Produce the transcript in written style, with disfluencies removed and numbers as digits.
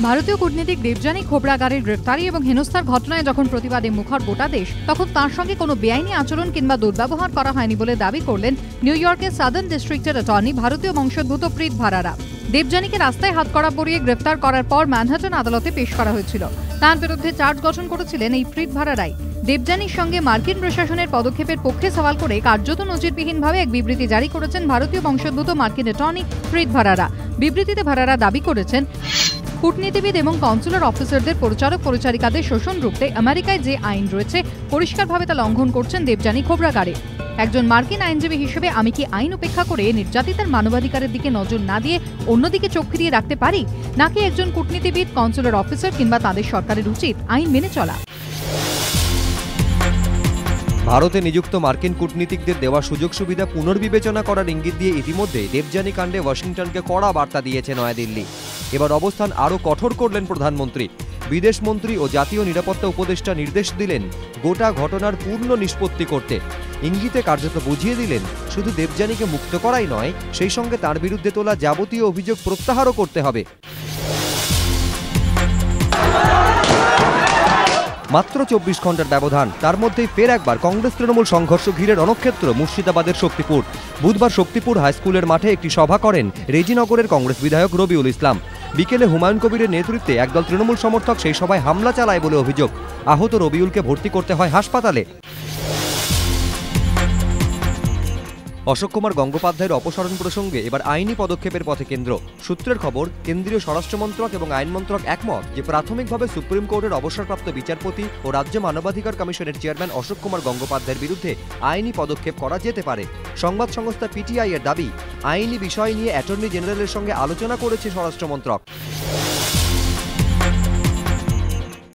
ভারতীয় কূটনীতিক দেবযানী খোবরাগাড়ের গ্রেফতারি এবং হেনস্থার ঘটনায় যখন প্রতিবাদে মুখর গোটা দেশ, তখন তার সঙ্গে কোনো বেআইনি আচরণ কিংবা দুর্ব্যবহার করা হয়নি বলে দাবি করলেন নিউ ইয়র্কের সাদার্ন ডিস্ট্রিক্টের অ্যাটর্নি ভারতীয় বংশোদ্ভূত প্রীত ভারারা। দেবযানীকে রাস্তায় হাতকড়া পরিয়ে গ্রেফতার করার পর ম্যানহাটন আদালতে পেশ করা হয়েছিল। তার বিরুদ্ধে চার্জ গঠন করেছিলেন এই প্রীত ভারারাই। দেবযানীর সঙ্গে মার্কিন প্রশাসনের পদক্ষেপের পক্ষে সওয়াল করে কার্যত নজিরবিহীনভাবে এক বিবৃতি জারি করেছেন ভারতীয় বংশোদ্ভূত মার্কিন অ্যাটর্নি প্রীত ভারারা। বিবৃতিতে ভারারা দাবি করেছেন, কূটনীতিবিদ এবং কনসুলার অফিসারদের পরিচারক পরিচারিকাদের শোষণ রুখতে আমেরিকায় যে আইন রয়েছে পরিষ্কারভাবে তা লঙ্ঘন করছেন দেবযানী খোবরাগাড়ে। একজন মার্কিন আইনজীবী হিসেবে আমি কি আইন উপেক্ষা করে নির্যাতিতার মানবাধিকারের দিকে নজর না দিয়ে অন্যদিকে চোখ ফিরিয়ে রাখতে পারি, নাকি একজন কূটনীতিবিদ, কনসুলার অফিসার কিংবা তাদের সরকারের উচিত আইন মেনে চলা? ভারতে নিযুক্ত মার্কিন কূটনীতিকদের দেওয়া সুযোগ সুবিধা পুনর্বিবেচনা করার ইঙ্গিত দিয়ে ইতিমধ্যে দেবযানী কাণ্ডে ওয়াশিংটনকে কড়া বার্তা দিয়েছে নয়াদিল্লি। এবার অবস্থান আরও কঠোর করলেন প্রধানমন্ত্রী। বিদেশমন্ত্রী ও জাতীয় নিরাপত্তা উপদেষ্টা নির্দেশ দিলেন গোটা ঘটনার পূর্ণ নিষ্পত্তি করতে। ইঙ্গিতে কার্যত বুঝিয়ে দিলেন শুধু দেবযানীকে মুক্ত করাই নয়, সেই সঙ্গে তার বিরুদ্ধে তোলা যাবতীয় অভিযোগ প্রত্যাহারও করতে হবে। মাত্র 24 ঘন্টার ব্যবধান, তার মধ্যেই ফের একবার কংগ্রেস তৃণমূল সংঘর্ষ ঘিরে রণক্ষেত্র মুর্শিদাবাদের শক্তিপুর। বুধবার শক্তিপুর হাইস্কুলের মাঠে একটি সভা করেন রেজিনগরের কংগ্রেস বিধায়ক রবিউল ইসলাম। বিকেলে হুমায়ুন কবিরের নেতৃত্বে একদল তৃণমূল সমর্থক সেই সভায় হামলা চালায় বলে অভিযোগ। আহত রবিউলকে ভর্তি করতে হয় হাসপাতালে। অশোক কুমার গঙ্গোপাধ্যায়ের অপসারণ প্রসঙ্গে এবার আইনি পদক্ষেপের পথে কেন্দ্র। সূত্রের খবর, কেন্দ্রীয় স্বরাষ্ট্রমন্ত্রক এবং আইন মন্ত্রক একমত যে প্রাথমিকভাবে সুপ্রিম কোর্টের অবসরপ্রাপ্ত বিচারপতি ও রাজ্য মানবাধিকার কমিশনের চেয়ারম্যান অশোক কুমার গঙ্গোপাধ্যায়ের বিরুদ্ধে আইনি পদক্ষেপ করা যেতে পারে। সংবাদ সংস্থা পিটিআই এর দাবি, আইনি বিষয় নিয়ে অ্যাটর্নি জেনারেলের সঙ্গে আলোচনা করেছে স্বরাষ্ট্রমন্ত্রক।